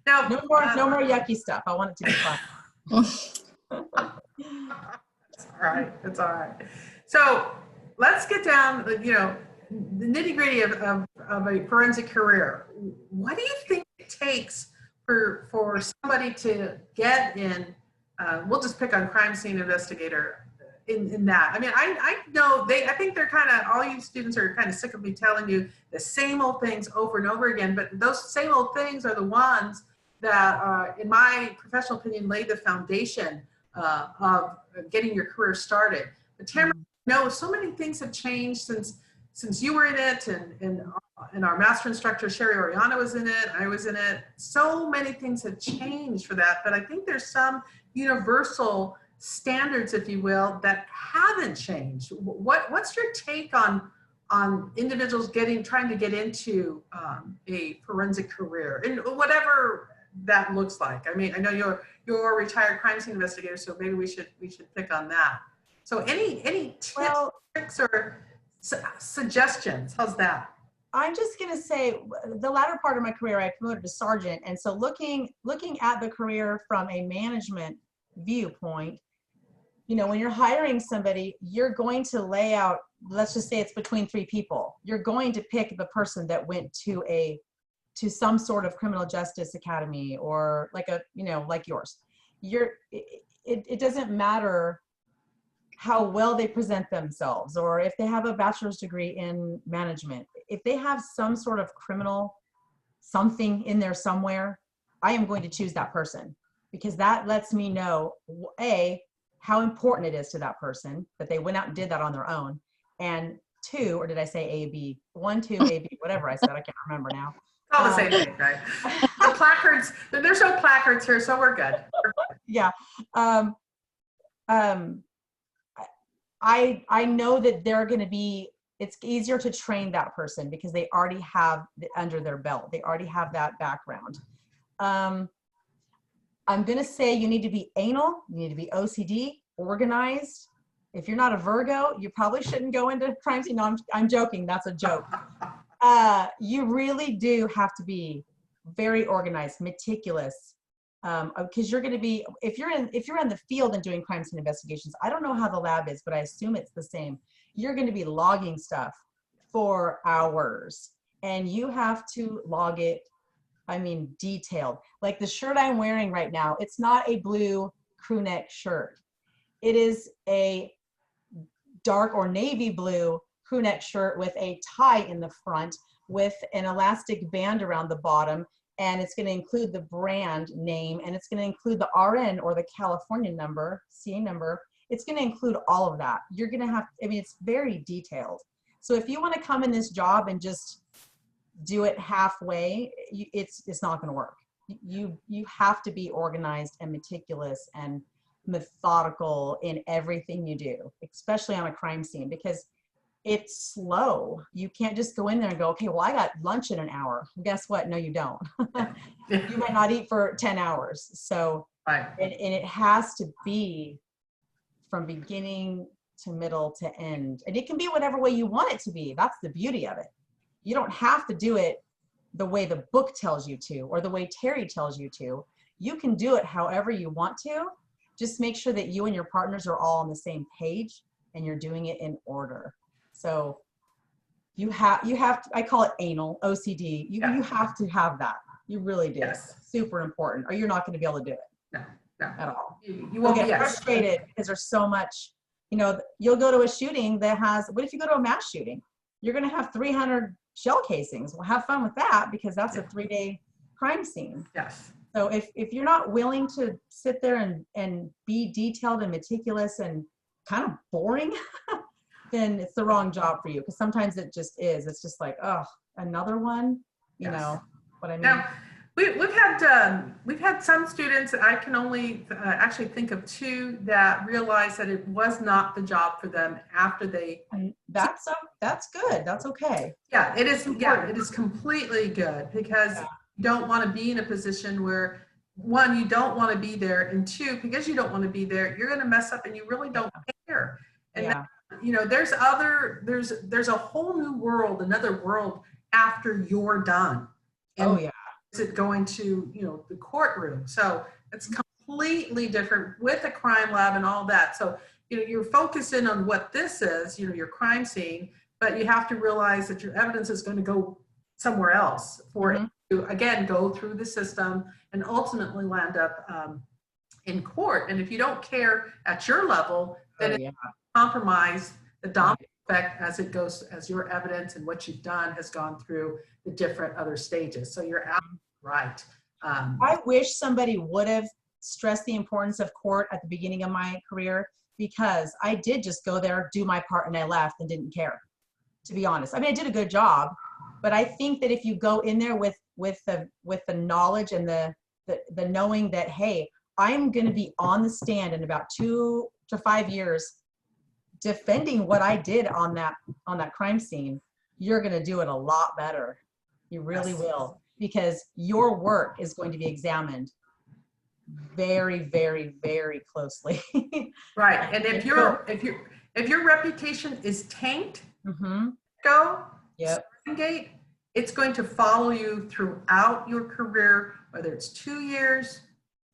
Speaker 1: Now,
Speaker 2: no more yucky stuff. I want it to be fun.
Speaker 1: It's all right. So let's get down, the nitty gritty of a forensic career. What do you think it takes for somebody to get in? We'll just pick on crime scene investigator in that. I mean, I know I think they're all you students are kind of sick of me telling you the same old things over and over again, but those same old things are the ones that, in my professional opinion, lay the foundation of getting your career started. But Tamara, so many things have changed since you were in it, and our master instructor, Sherry Oriana, was in it, I was in it. So many things have changed for that, but I think there's some universal standards, if you will, that haven't changed. What's your take on individuals trying to get into a forensic career, and whatever that looks like? I mean, I know you're a retired crime scene investigator, so maybe we should pick on that. So any tips, tricks, or suggestions? How's that?
Speaker 2: I'm just going to say the latter part of my career, I promoted to sergeant. And so looking at the career from a management viewpoint, when you're hiring somebody, you're going to lay out, let's just say it's between 3 people. You're going to pick the person that went to some sort of criminal justice academy, or like yours. it doesn't matter how well they present themselves, or if they have a bachelor's degree in management. If they have some sort of criminal something in there somewhere, I am going to choose that person, because that lets me know, A, how important it is to that person that they went out and did that on their own. And two, or did I say A, B? 1, 2, A, B, whatever I said, I can't remember now.
Speaker 1: All the same thing, right? The placards, there's no placards here, so we're good.
Speaker 2: Yeah. I know that they're going to be, it's easier to train that person because they already have it under their belt. They already have that background. I'm going to say you need to be anal, you need to be OCD, organized. If you're not a Virgo, you probably shouldn't go into crime scene. No, I'm joking. That's a joke. You really do have to be very organized, meticulous, because you're going to be, if you're in the field and doing crime scene investigations, I don't know how the lab is, but I assume it's the same. You're going to be logging stuff for hours, and you have to log it, I mean, detailed. Like the shirt I'm wearing right now, it's not a blue crew neck shirt. It is a dark or navy blue crew neck shirt with a tie in the front with an elastic band around the bottom, and it's going to include the brand name, and it's going to include the RN or the California number, CA number. It's going to include all of that. You're going to have, I mean, it's very detailed. So if you want to come in this job and just do it halfway, it's not going to work. You have to be organized and meticulous and methodical in everything you do, especially on a crime scene, because it's slow. You can't just go in there and go, okay, well, I got lunch in an hour. Well, guess what? No, you don't. You might not eat for 10 hours. So,
Speaker 1: Right.
Speaker 2: and it has to be from beginning to middle to end. And it can be whatever way you want it to be. That's the beauty of it. You don't have to do it the way the book tells you to, or the way Terry tells you to. You can do it however you want to. Just make sure that you and your partners are all on the same page and you're doing it in order. So you have to, I call it anal, OCD. You have to have that. You really do.
Speaker 1: Yes.
Speaker 2: Super important, or you're not going to be able to do it
Speaker 1: No.
Speaker 2: at all.
Speaker 1: You
Speaker 2: You'll
Speaker 1: won't
Speaker 2: get
Speaker 1: be
Speaker 2: frustrated because there's so much, you know, you'll go to a shooting that has, what if you go to a mass shooting? You're going to have 300 shell casings. Well, have fun with that, because that's a 3-day crime scene.
Speaker 1: Yes.
Speaker 2: So if you're not willing to sit there and be detailed and meticulous and kind of boring, then it's the wrong job for you. Because sometimes it just is. It's just like, oh, another one, you
Speaker 1: Yes.
Speaker 2: know what I mean?
Speaker 1: Now, we've had some students, I can only actually think of 2 that realized that it was not the job for them after they.
Speaker 2: And that's good. That's okay.
Speaker 1: Yeah, it is. Yeah, it is completely good, because you don't want to be in a position where, 1, you don't want to be there, and 2, because you don't want to be there, you're going to mess up and you really don't care. And
Speaker 2: Yeah.
Speaker 1: that, you know, there's a whole new world, another world after you're done. And
Speaker 2: Oh yeah.
Speaker 1: is it going to, you know, the courtroom? So it's completely different with a crime lab and all that. So, you know, you're focusing on what this is, you know, your crime scene, but you have to realize that your evidence is going to go somewhere else for it to, again, go through the system and ultimately land up in court. And if you don't care at your level, then it compromise the domino effect as it goes, as your evidence and what you've done has gone through the different other stages. So you're absolutely right.
Speaker 2: I wish somebody would have stressed the importance of court at the beginning of my career, because I did just go there, do my part, and I left and didn't care, to be honest. I mean, I did a good job, but I think that if you go in there with the knowledge and the knowing that, hey, I'm going to be on the stand in about 2 to 5 years defending what I did on that crime scene, you're going to do it a lot better. You really will, because your work is going to be examined very, very, very closely.
Speaker 1: Right. And if your reputation is tanked,
Speaker 2: Yep.
Speaker 1: Gate, it's going to follow you throughout your career, whether it's 2 years,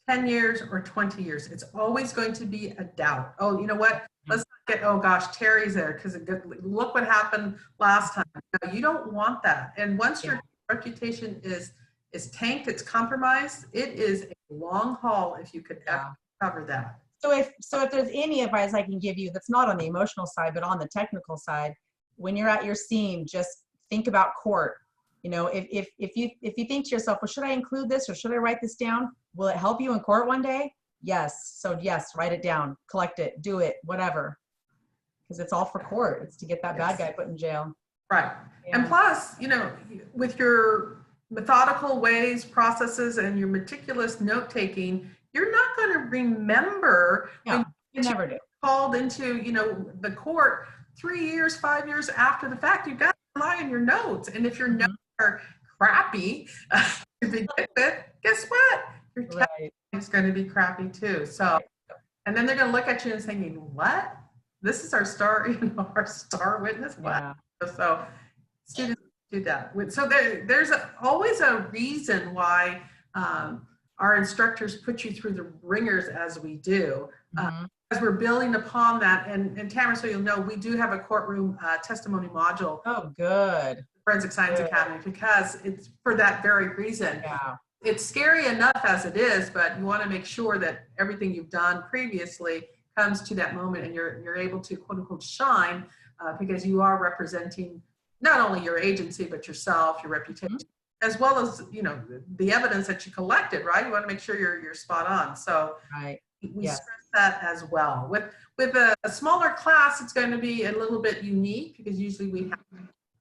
Speaker 1: 10 years, or 20 years. It's always going to be a doubt. Oh, you know what? Let's not get, oh gosh, Terry's there, because look what happened last time. No, you don't want that. And once your reputation is tanked, it's compromised, it is a long haul if you could ever cover that.
Speaker 2: So if there's any advice I can give you that's not on the emotional side, but on the technical side, when you're at your scene, just think about court. You know, if you think to yourself, well, should I include this or should I write this down? Will it help you in court one day? Yes. So yes, write it down, collect it, do it, whatever. Because it's all for court. It's to get that bad guy put in jail.
Speaker 1: Right. And
Speaker 2: Yeah.
Speaker 1: plus, you know, with your methodical ways, processes, and your meticulous note taking, you're not going to remember
Speaker 2: Yeah,
Speaker 1: when
Speaker 2: you never do.
Speaker 1: called into, you know, the court 3 years, 5 years after the fact. You've got to rely on your notes. And if your
Speaker 2: Mhm.
Speaker 1: notes are crappy to begin with, guess what? Your test
Speaker 2: Right.
Speaker 1: is going to be crappy too. So, and then they're going to look at you and saying, what? This is our star, you know, our star witness. What?
Speaker 2: Yeah.
Speaker 1: So students do that. So there's always a reason why our instructors put you through the ringers as we do.
Speaker 2: Mhm.
Speaker 1: As we're building upon that, and Tamara, so you'll know, we do have a courtroom testimony module,
Speaker 2: Oh, good.
Speaker 1: Forensic Science
Speaker 2: Good.
Speaker 1: Academy, because it's for that very reason.
Speaker 2: Yeah.
Speaker 1: It's scary enough as it is, but you want to make sure that everything you've done previously comes to that moment and you're able to quote unquote shine because you are representing not only your agency, but yourself, your reputation, as well as, you know, the evidence that you collected, right? You want to make sure you're spot on. So
Speaker 2: Right.
Speaker 1: we
Speaker 2: Yes.
Speaker 1: stress that as well. With a smaller class, it's going to be a little bit unique because usually we have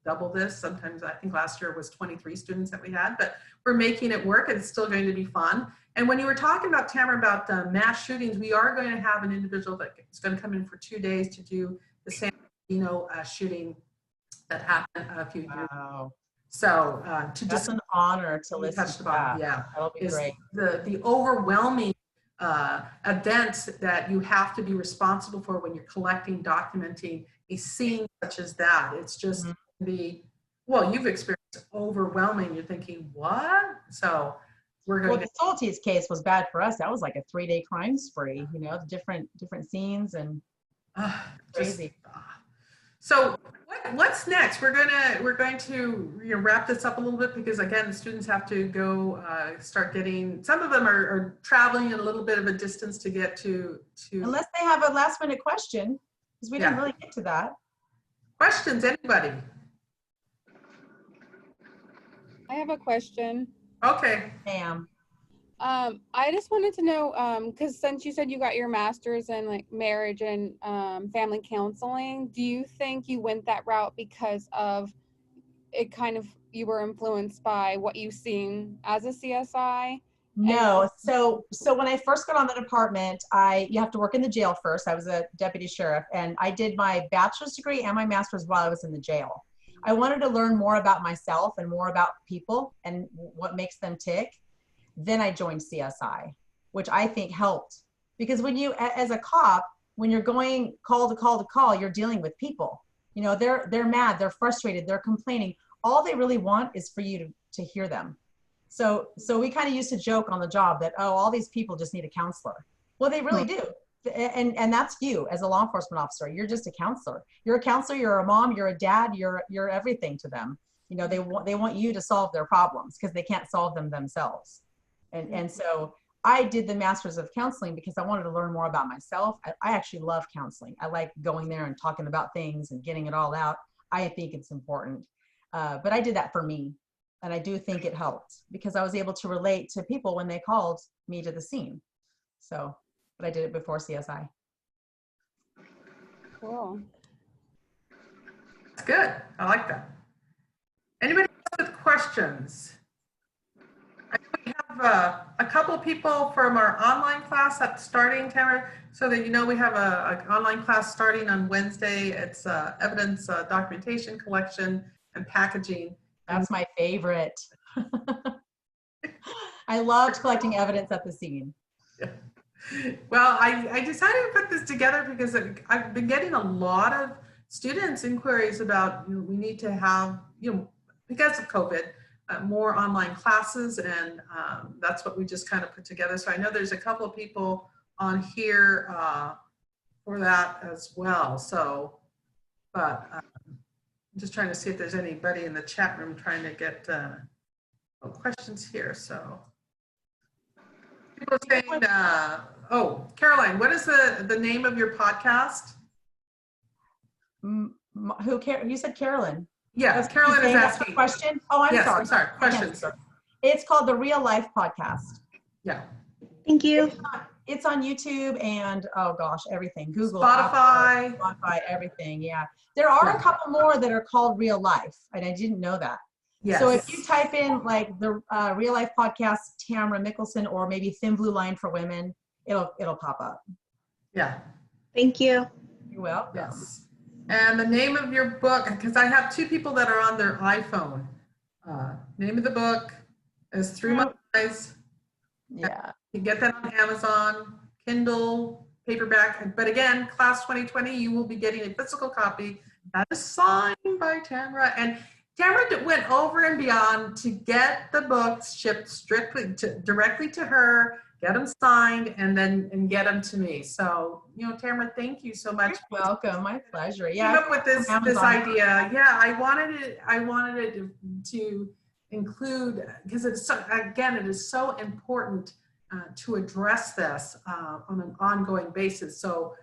Speaker 1: double this. Sometimes I think last year was 23 students that we had, but we're making it work and it's still going to be fun. And when you were talking about, Tamara, about mass shootings, we are going to have an individual that is going to come in for 2 days to do the San Bernardino shooting that happened a few years ago.
Speaker 2: Wow.
Speaker 1: So to
Speaker 2: That's
Speaker 1: just
Speaker 2: an honor to
Speaker 1: you
Speaker 2: listen
Speaker 1: touched
Speaker 2: to
Speaker 1: upon,
Speaker 2: that.
Speaker 1: yeah,
Speaker 2: That'll be
Speaker 1: is
Speaker 2: great.
Speaker 1: the overwhelming events that you have to be responsible for when you're collecting, documenting a scene such as that. It's just well, you've experienced overwhelming. You're thinking, what? So we're
Speaker 2: Well,
Speaker 1: going
Speaker 2: the Salties case was bad for us. That was like a 3-day crime spree, you know, different scenes and
Speaker 1: to
Speaker 2: crazy.
Speaker 1: So what's next? We're going to wrap this up a little bit because again, the students have to go start getting. Some of them are traveling a little bit of a distance to get to.
Speaker 2: Unless they have a last minute question, because we didn't
Speaker 1: Yeah.
Speaker 2: really get to that.
Speaker 1: Questions, anybody?
Speaker 3: I have a question.
Speaker 1: Okay.
Speaker 2: Ma'am.
Speaker 3: I just wanted to know, because since you said you got your master's in like marriage and family counseling, do you think you went that route because of it kind of you were influenced by what you've seen as a CSI?
Speaker 2: No. So when I first got on the department, you have to work in the jail first. I was a deputy sheriff and I did my bachelor's degree and my master's while I was in the jail. I wanted to learn more about myself and more about people and what makes them tick. Then I joined CSI, which I think helped because when you, as a cop, when you're going call to call to call, you're dealing with people. You know, they're mad, they're frustrated, they're complaining. All they really want is for you to hear them. So we kind of used to joke on the job that, oh, all these people just need a counselor. Well, they really do. And that's you as a law enforcement officer. You're just a counselor. You're a counselor, you're a mom, you're a dad, you're everything to them. You know, they want you to solve their problems because they can't solve them themselves. And so I did the Master's of Counseling because I wanted to learn more about myself. I actually love counseling. I like going there and talking about things and getting it all out. I think it's important. But I did that for me. And I do think it helped because I was able to relate to people when they called me to the scene. So, but I did it before CSI.
Speaker 3: Cool.
Speaker 1: That's good. I like that. Anybody else with questions? I know we have a couple of people from our online class that's starting, Tamara, so that you know we have an online class starting on Wednesday. It's evidence documentation collection and packaging.
Speaker 2: That's my favorite. I loved collecting evidence at the scene.
Speaker 1: Well, I decided to put this together because I've been getting a lot of students inquiries about, we need to have, because of COVID, more online classes, and that's what we just kind of put together. So I know there's a couple of people on here for that as well. So, but I'm just trying to see if there's anybody in the chat room trying to get questions here. So people saying Oh, Caroline, what is the name of your podcast?
Speaker 2: You said Carolyn.
Speaker 1: Yeah, Caroline is
Speaker 2: Saying that's a
Speaker 1: asking.
Speaker 2: question. Oh, I'm
Speaker 1: Yes,
Speaker 2: sorry.
Speaker 1: I'm sorry.
Speaker 2: I can't
Speaker 1: Questions.
Speaker 2: see her. It's called the Real Life Podcast.
Speaker 1: Yeah.
Speaker 6: Thank you.
Speaker 2: It's on YouTube and oh gosh, everything. Google,
Speaker 1: Spotify.
Speaker 2: Apple, Spotify, everything. Yeah, there are
Speaker 1: Yeah.
Speaker 2: a couple more that are called Real Life, and I didn't know that.
Speaker 1: Yes.
Speaker 2: So if you type in like the Real Life Podcast, Tamara Mickelson, or maybe Thin Blue Line for Women, it'll pop up.
Speaker 1: Yeah.
Speaker 6: Thank you.
Speaker 2: You will.
Speaker 1: Yes. And the name of your book, because I have two people that are on their iPhone. Name of the book is Through My Eyes.
Speaker 2: Yeah.
Speaker 1: You can get that on Amazon, Kindle, paperback. But again, class 2020, you will be getting a physical copy that is signed by Tamara. And Tamara went over and beyond to get the books shipped directly to her, get them signed, and get them to me. So, Tamara, thank you so much.
Speaker 2: You're welcome. My pleasure.
Speaker 1: Came
Speaker 2: Yeah.
Speaker 1: up with this
Speaker 2: Amazon.
Speaker 1: idea. Yeah, I wanted it to include, because it is so important to address this on an ongoing basis. So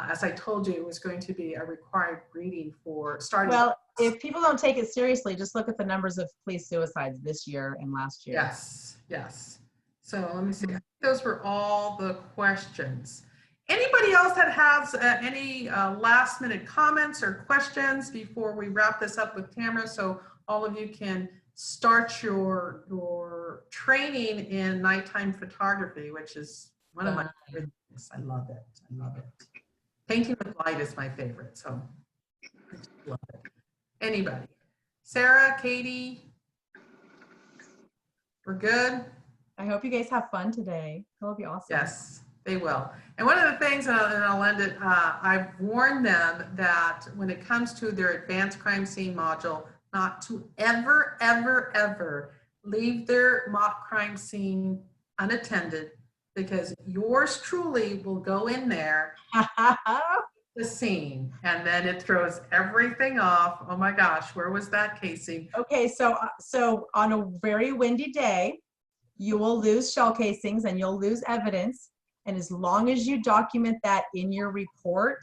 Speaker 1: as I told you, it was going to be a required reading for starting.
Speaker 2: Well, if people don't take it seriously, just look at the numbers of police suicides this year and last year.
Speaker 1: Yes, yes. So let me see. I think those were all the questions. Anybody else that has any last minute comments or questions before we wrap this up with Tamara, so all of you can start your training in nighttime photography, which is one of my favorite things. I love it. I love it. Painting with light is my favorite, so I just love it. Anybody? Sarah, Katie? We're good?
Speaker 2: I hope you guys have fun today. It'll be awesome.
Speaker 1: Yes, they will. And one of the things, and I'll end it, I've warned them that when it comes to their advanced crime scene module, not to ever, ever, ever leave their mock crime scene unattended, because yours truly will go in there, the scene, and then it throws everything off. Oh my gosh, where was that, Casey?
Speaker 2: Okay, so on a very windy day, you will lose shell casings and you'll lose evidence. And as long as you document that in your report,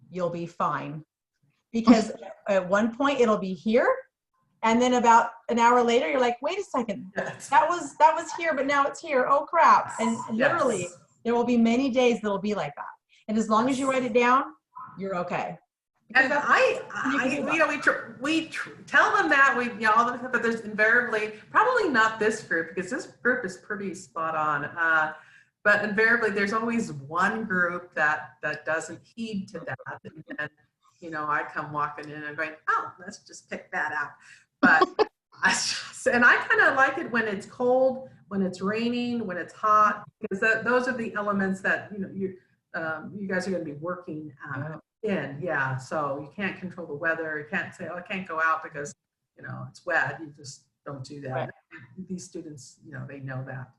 Speaker 2: you'll be fine. Because at one point it'll be here, and then about an hour later, you're like, wait a second,
Speaker 1: Yes.
Speaker 2: that was here, but now it's here. Oh crap! And literally,
Speaker 1: Yes.
Speaker 2: there will be many days that'll be like that. And as long as you write it down, you're okay.
Speaker 1: And
Speaker 2: Because
Speaker 1: we tell them that all the time, but there's invariably, probably not this group, because this group is pretty spot on. But invariably, there's always one group that doesn't heed to that, and then I come walking in and going, oh, let's just pick that out. But I kind of like it when it's cold, when it's raining, when it's hot, because those are the elements that you guys are going to be working in. Yeah, so you can't control the weather. You can't say, oh, I can't go out because it's wet. You just don't do that.
Speaker 2: Right.
Speaker 1: These students, they know that.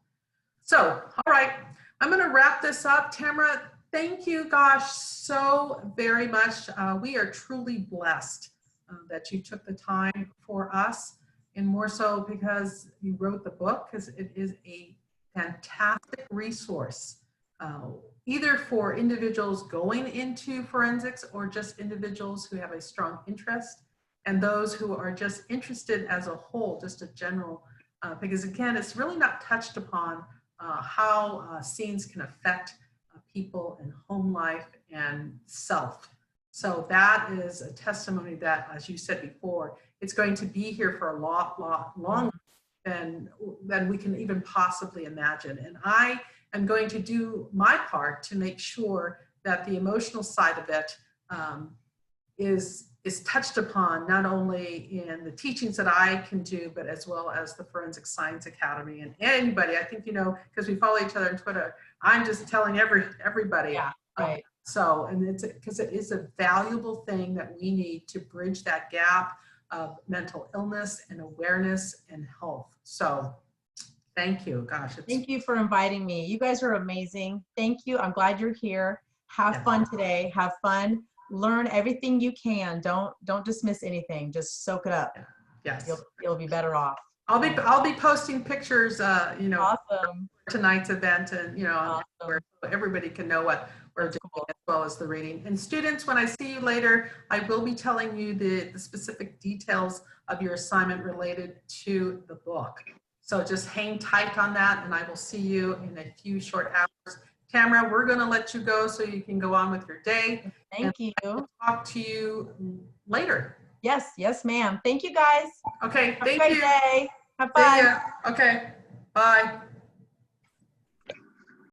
Speaker 1: So, all right, I'm going to wrap this up. Tamara, thank you, gosh, so very much. We are truly blessed that you took the time for us, and more so because you wrote the book, because it is a fantastic resource, either for individuals going into forensics or just individuals who have a strong interest, and those who are just interested as a whole, just a general, because again, it's really not touched upon how scenes can affect people in home life and self. So that is a testimony that, as you said before, it's going to be here for a lot longer than we can even possibly imagine. And I am going to do my part to make sure that the emotional side of it is touched upon, not only in the teachings that I can do, but as well as the Forensic Science Academy. And anybody, I think, because we follow each other on Twitter, I'm just telling everybody.
Speaker 2: Yeah, right.
Speaker 1: So, and it's because it is a valuable thing that we need to bridge that gap of mental illness and awareness and health. So thank you. Gosh.
Speaker 2: Thank you for inviting me. You guys are amazing. Thank you. I'm glad you're here. Have fun today. Have fun. Learn everything you can. Don't dismiss anything. Just soak it up.
Speaker 1: Yes.
Speaker 2: You'll be better off.
Speaker 1: I'll be posting pictures,
Speaker 2: Awesome.
Speaker 1: tonight's event and,
Speaker 2: Awesome.
Speaker 1: where everybody can know what we're
Speaker 2: That's
Speaker 1: doing
Speaker 2: cool.
Speaker 1: as well as the reading. And students, when I see you later, I will be telling you the specific details of your assignment related to the book. So just hang tight on that and I will see you in a few short hours. Tamara, we're going to let you go so you can go on with your day.
Speaker 2: Thank you.
Speaker 1: Talk to you later.
Speaker 2: Yes, yes, ma'am. Thank you, guys.
Speaker 1: Okay,
Speaker 2: Have a
Speaker 1: thank
Speaker 2: great
Speaker 1: you.
Speaker 2: day. Have
Speaker 1: See
Speaker 2: fun.
Speaker 1: ya. Okay, bye.